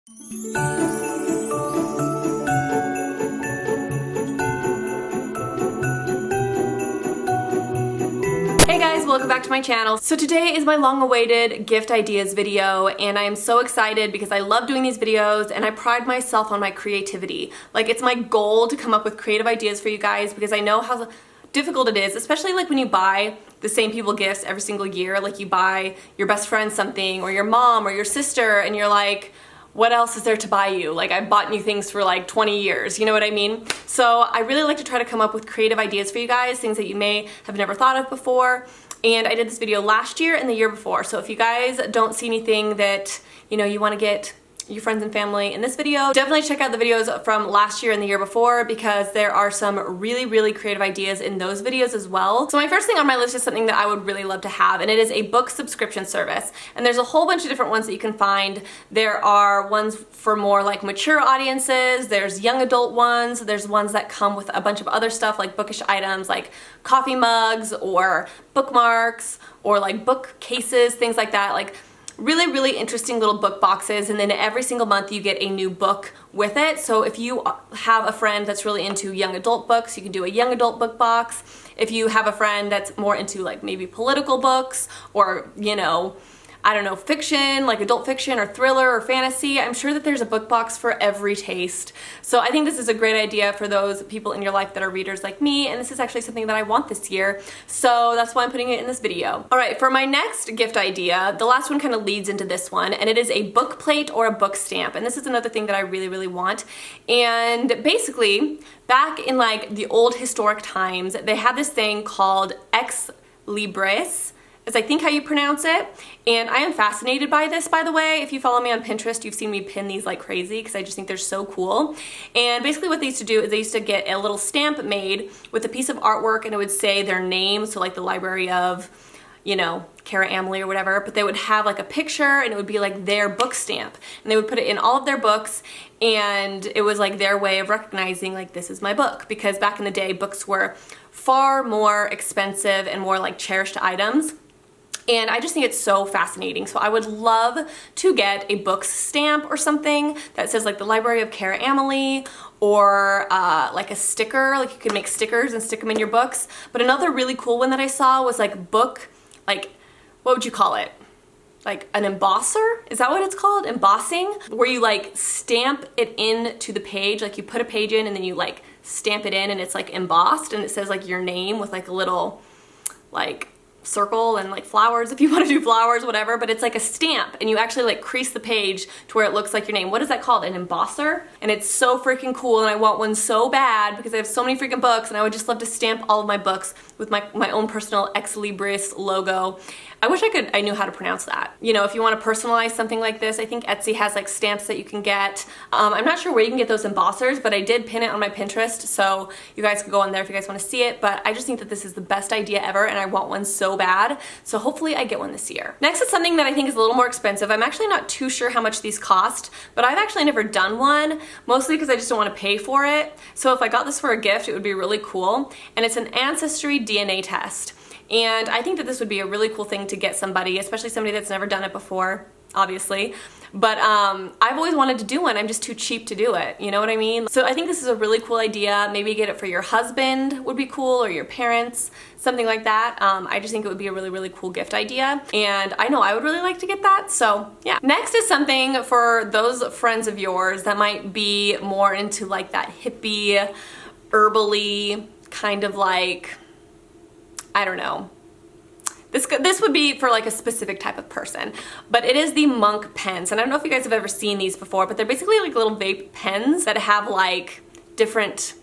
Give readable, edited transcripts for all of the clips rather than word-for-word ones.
Hey guys, welcome back to my channel. So today is my long-awaited gift ideas video, and I am so excited because I love doing these videos and I pride myself on my creativity. Like, it's my goal to come up with creative ideas for you guys because I know how difficult it is, especially like when you buy the same people gifts every single year. Like, you buy your best friend something, or your mom or your sister, and you're like, what else is there to buy you? Like, I've bought you things for like 20 years, you know what I mean? So I really like to try to come up with creative ideas for you guys, things that you may have never thought of before. And I did this video last year and the year before. So if you guys don't see anything that, you know, you want to get your friends and family in this video, definitely check out the videos from last year and the year before, because there are some really creative ideas in those videos as well. So my first thing on my list is something that I would really love to have, and it is a book subscription service. And there's a whole bunch of different ones that you can find. There are ones for more like mature audiences, there's young adult ones, there's ones that come with a bunch of other stuff like bookish items like coffee mugs or bookmarks or like bookcases, things like that. Like, really interesting little book boxes, and then every single month you get a new book with it. So if you have a friend that's really into young adult books, you can do a young adult book box. If you have a friend that's more into like maybe political books, or, you know, I don't know, fiction, like adult fiction or thriller or fantasy, I'm sure that there's a book box for every taste. So I think this is a great idea for those people in your life that are readers like me, and this is actually something that I want this year. So that's why I'm putting it in this video. All right, for my next gift idea, the last one kind of leads into this one, and it is a book plate or a book stamp. And this is another thing that I really want. And basically, back in like the old historic times, they had this thing called ex libris, is I think how you pronounce it. And I am fascinated by this, by the way. If you follow me on Pinterest, you've seen me pin these like crazy because I just think they're so cool. And basically what they used to do is they used to get a little stamp made with a piece of artwork, and it would say their name, so like the library of, you know, Carah Amelie or whatever, but they would have like a picture, and it would be like their book stamp, and they would put it in all of their books, and it was like their way of recognizing like, this is my book, because back in the day books were far more expensive and more like cherished items. And I just think it's so fascinating. So I would love to get a book stamp or something that says like the Library of Carah Amelie, or like a sticker, like you could make stickers and stick them in your books. But another really cool one that I saw was like book, like, what would you call it? Like an embosser? Is that what it's called? Embossing? Where you like stamp it into the page, like you put a page in and then you like stamp it in, and it's like embossed, and it says like your name with like a little like circle and like flowers if you want to do flowers, whatever, but it's like a stamp, and you actually like crease the page to where it looks like your name. What is that called? An embosser? And it's so freaking cool, and I want one so bad because I have so many freaking books, and I would just love to stamp all of my books with my own personal ex libris logo. I wish I knew how to pronounce that. You know, if you want to personalize something like this, I think Etsy has like stamps that you can get. I'm not sure where you can get those embossers, but I did pin it on my Pinterest, so you guys can go on there if you guys want to see it. But I just think that this is the best idea ever, and I want one so bad. So hopefully I get one this year. Next is something that I think is a little more expensive. I'm actually not too sure how much these cost, but I've actually never done one, mostly because I just don't want to pay for it. So if I got this for a gift, it would be really cool. And it's an ancestry DNA test. And I think that this would be a really cool thing to get somebody, especially somebody that's never done it before, obviously. But I've always wanted to do one. I'm just too cheap to do it. You know what I mean? So I think this is a really cool idea. Maybe get it for your husband would be cool, or your parents, something like that. I just think it would be a really cool gift idea. And I know I would really like to get that. So yeah. Next is something for those friends of yours that might be more into like that hippie, herbally kind of like, I don't know. This would be for like a specific type of person, but it is the monk pens. And I don't know if you guys have ever seen these before, but they're basically like little vape pens that have like different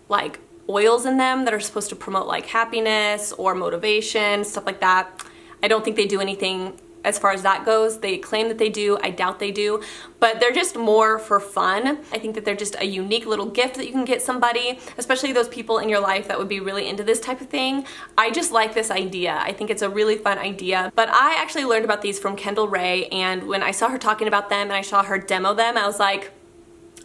like oils in them that are supposed to promote like happiness or motivation, stuff like that. I don't think they do anything as far as that goes. They claim that they do. I doubt they do, but they're just more for fun. I think that they're just a unique little gift that you can get somebody, especially those people in your life that would be really into this type of thing. I just like this idea. I think it's a really fun idea, but I actually learned about these from Kendall Rae, and when I saw her talking about them and I saw her demo them, I was like,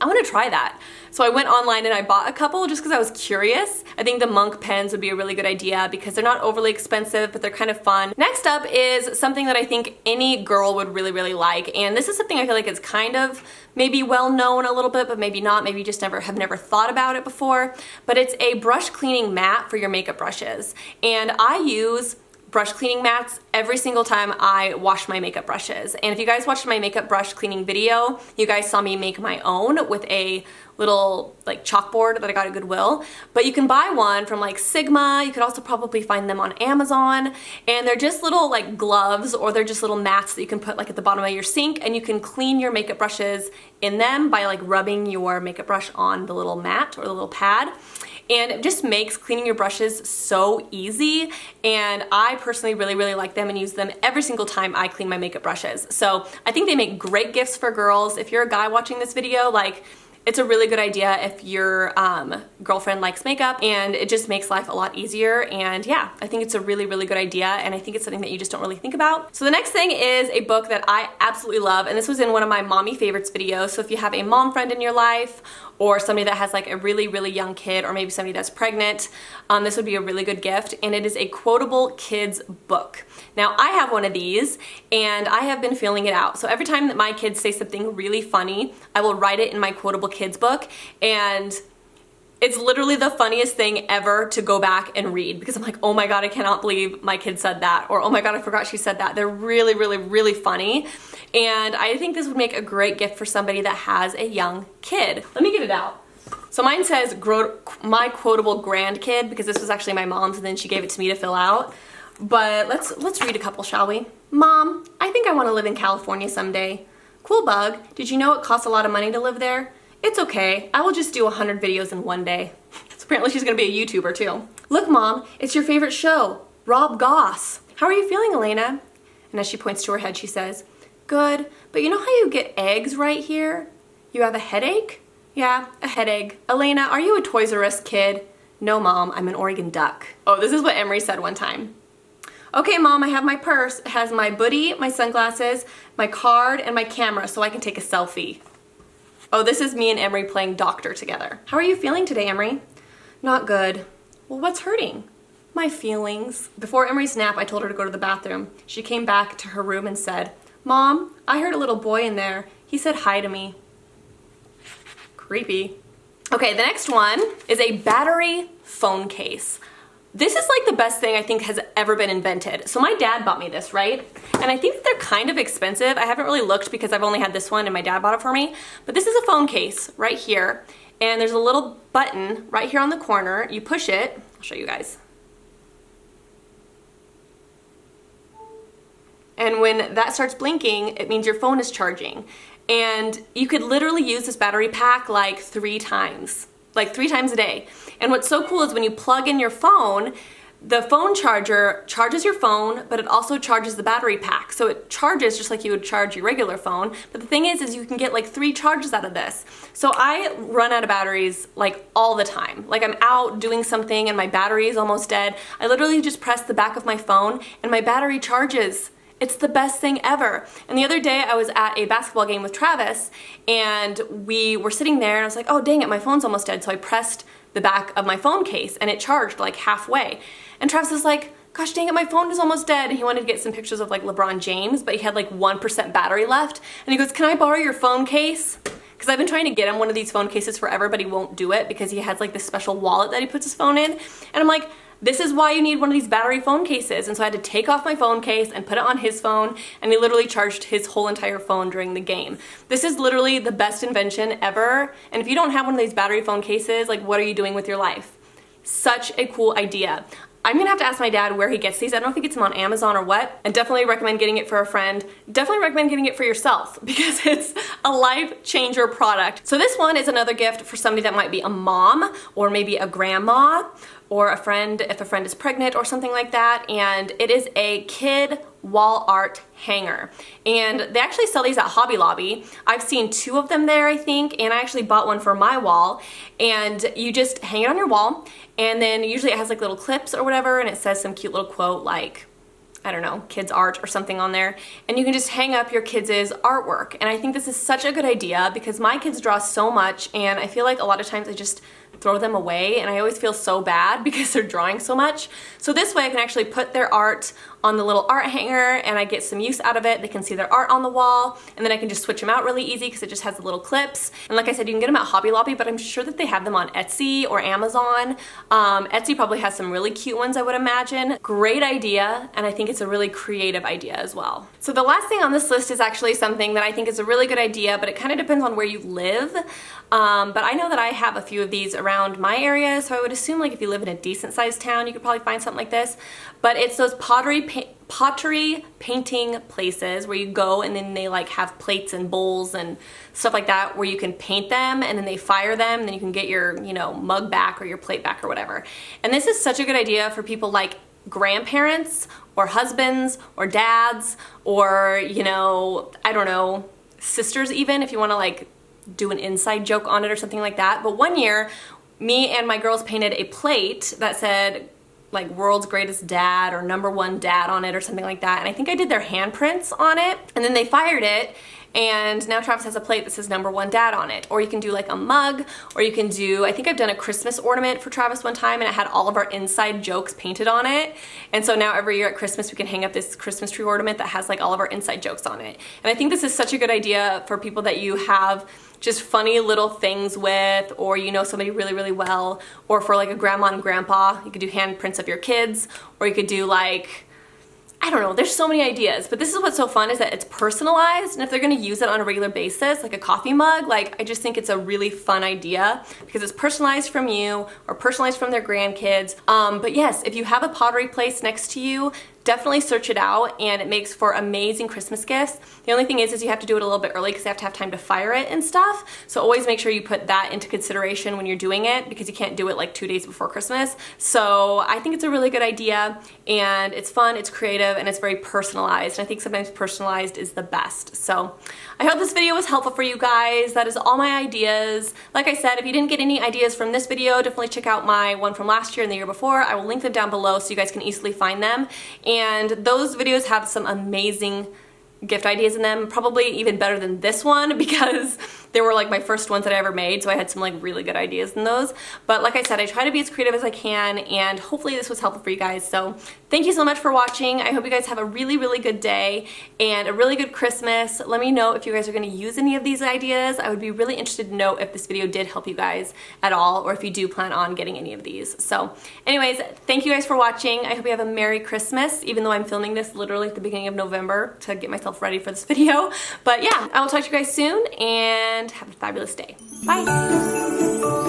I want to try that. So I went online and I bought a couple just because I was curious. I think the Monk pens would be a really good idea because they're not overly expensive, but they're kind of fun. Next up is something that I think any girl would really, really like. And this is something I feel like is kind of maybe well known a little bit, but maybe not. Maybe you just have never thought about it before. But it's a brush cleaning mat for your makeup brushes. And I use brush cleaning mats every single time I wash my makeup brushes. And if you guys watched my makeup brush cleaning video, you guys saw me make my own with a little like chalkboard that I got at Goodwill. But you can buy one from like Sigma. You could also probably find them on Amazon. And they're just little like gloves, or they're just little mats that you can put like at the bottom of your sink, and you can clean your makeup brushes in them by like rubbing your makeup brush on the little mat or the little pad. And it just makes cleaning your brushes so easy. And I personally really, really like them and use them every single time I clean my makeup brushes. So I think they make great gifts for girls. If you're a guy watching this video, like, it's a really good idea if your girlfriend likes makeup, and it just makes life a lot easier. And yeah, I think it's a really, really good idea, and I think it's something that you just don't really think about. So the next thing is a book that I absolutely love, and this was in one of my mommy favorites videos. So if you have a mom friend in your life, or somebody that has like a really, really young kid, or maybe somebody that's pregnant, this would be a really good gift. And it is a quotable kids book. Now I have one of these, and I have been feeling it out. So every time that my kids say something really funny, I will write it in my quotable kids book, and it's literally the funniest thing ever to go back and read, because I'm like, oh my god, I cannot believe my kid said that, or oh my god, I forgot she said that. They're really, really, really funny, and I think this would make a great gift for somebody that has a young kid. Let me get it out. So mine says my quotable grandkid, because this was actually my mom's and then she gave it to me to fill out. But let's read a couple, shall we? Mom, I think I want to live in California someday. Cool bug, did you know it costs a lot of money to live there? It's okay, I will just do 100 videos in one day. So apparently she's gonna be a YouTuber too. Look Mom, it's your favorite show, Rob Goss. How are you feeling, Elena? And as she points to her head, she says, good, but you know how you get eggs right here? You have a headache? Yeah, a headache. Elena, are you a Toys R Us kid? No Mom, I'm an Oregon duck. Oh, this is what Emery said one time. Okay, Mom, I have my purse. It has my hoodie, my sunglasses, my card, and my camera so I can take a selfie. Oh, this is me and Emery playing doctor together. How are you feeling today, Emery? Not good. Well, what's hurting? My feelings. Before Emery's nap, I told her to go to the bathroom. She came back to her room and said, Mom, I heard a little boy in there. He said hi to me. Creepy. Okay, the next one is a battery phone case. This is like the best thing I think has ever been invented. So my dad bought me this, right? And I think that they're kind of expensive. I haven't really looked because I've only had this one and my dad bought it for me. But this is a phone case right here. And there's a little button right here on the corner. You push it. I'll show you guys. And when that starts blinking, it means your phone is charging. And you could literally use this battery pack like 3 times. Like 3 times a day. And what's so cool is when you plug in your phone, the phone charger charges your phone, but it also charges the battery pack. So it charges just like you would charge your regular phone. But the thing is you can get like 3 charges out of this. So I run out of batteries like all the time. Like I'm out doing something and my battery is almost dead. I literally just press the back of my phone and my battery charges. It's the best thing ever. And the other day I was at a basketball game with Travis and we were sitting there and I was like, oh dang it, my phone's almost dead. So I pressed the back of my phone case and it charged like halfway. And Travis was like, gosh dang it, my phone is almost dead. And he wanted to get some pictures of like LeBron James, but he had like 1% battery left. And he goes, can I borrow your phone case? Because I've been trying to get him one of these phone cases forever, but he won't do it because he has like this special wallet that he puts his phone in. And I'm like, this is why you need one of these battery phone cases. And so I had to take off my phone case and put it on his phone, and he literally charged his whole entire phone during the game. This is literally the best invention ever. And if you don't have one of these battery phone cases, like what are you doing with your life? Such a cool idea. I'm gonna have to ask my dad where he gets these. I don't know if he gets them on Amazon or what. And definitely recommend getting it for a friend. Definitely recommend getting it for yourself because it's a life changer product. So this one is another gift for somebody that might be a mom or maybe a grandma or a friend if a friend is pregnant or something like that. And it is a kid wall art hanger. And they actually sell these at Hobby Lobby. I've seen 2 of them there, I think, and I actually bought one for my wall. And you just hang it on your wall, and then usually it has like little clips or whatever, and it says some cute little quote like, I don't know, kids art or something on there, and you can just hang up your kids' artwork. And I think this is such a good idea because my kids draw so much, and I feel like a lot of times I just throw them away, and I always feel so bad because they're drawing so much. So this way I can actually put their art on the little art hanger and I get some use out of it. They can see their art on the wall, and then I can just switch them out really easy because it just has the little clips. And like I said, you can get them at Hobby Lobby, but I'm sure that they have them on Etsy or Amazon. Etsy probably has some really cute ones, I would imagine. Great idea, and I think it's a really creative idea as well. So the last thing on this list is actually something that I think is a really good idea, but it kind of depends on where you live. But I know that I have a few of these around my area, so I would assume like if you live in a decent sized town, you could probably find something like this. But it's those pottery painting places where you go and then they like have plates and bowls and stuff like that where you can paint them, and then they fire them, and then you can get your, you know, mug back or your plate back or whatever. And this is such a good idea for people like grandparents or husbands or dads or, you know, I don't know, sisters even, if you want to like do an inside joke on it or something like that. But one year, me and my girls painted a plate that said like world's greatest dad or #1 dad on it or something like that. And I think I did their handprints on it, and then they fired it. And now Travis has a plate that says #1 dad on it. Or you can do like a mug, or you can do, I think I've done a Christmas ornament for Travis one time, and it had all of our inside jokes painted on it. And so now every year at Christmas we can hang up this Christmas tree ornament that has like all of our inside jokes on it. And I think this is such a good idea for people that you have just funny little things with, or you know somebody really, really well, or for like a grandma and grandpa, you could do handprints of your kids, or you could do like, I don't know, there's so many ideas, but this is what's so fun is that it's personalized, and if they're gonna use it on a regular basis, like a coffee mug, like I just think it's a really fun idea because it's personalized from you or personalized from their grandkids. But yes, if you have a pottery place next to you, definitely search it out, and it makes for amazing Christmas gifts. The only thing is you have to do it a little bit early because they have to have time to fire it and stuff. So always make sure you put that into consideration when you're doing it, because you can't do it like 2 days before Christmas. So I think it's a really good idea, and it's fun, it's creative, and it's very personalized. And I think sometimes personalized is the best. So I hope this video was helpful for you guys. That is all my ideas. Like I said, if you didn't get any ideas from this video, definitely check out my one from last year and the year before. I will link them down below so you guys can easily find them. And those videos have some amazing gift ideas in them, probably even better than this one because they were like my first ones that I ever made, so I had some like really good ideas in those. But like I said, I try to be as creative as I can, and hopefully this was helpful for you guys. So thank you so much for watching. I hope you guys have a really, really good day and a really good Christmas. Let me know if you guys are going to use any of these ideas. I would be really interested to know if this video did help you guys at all, or if you do plan on getting any of these. So anyways, thank you guys for watching. I hope you have a Merry Christmas, even though I'm filming this literally at the beginning of November to get myself ready for this video. But yeah, I will talk to you guys soon, and have a fabulous day. Bye!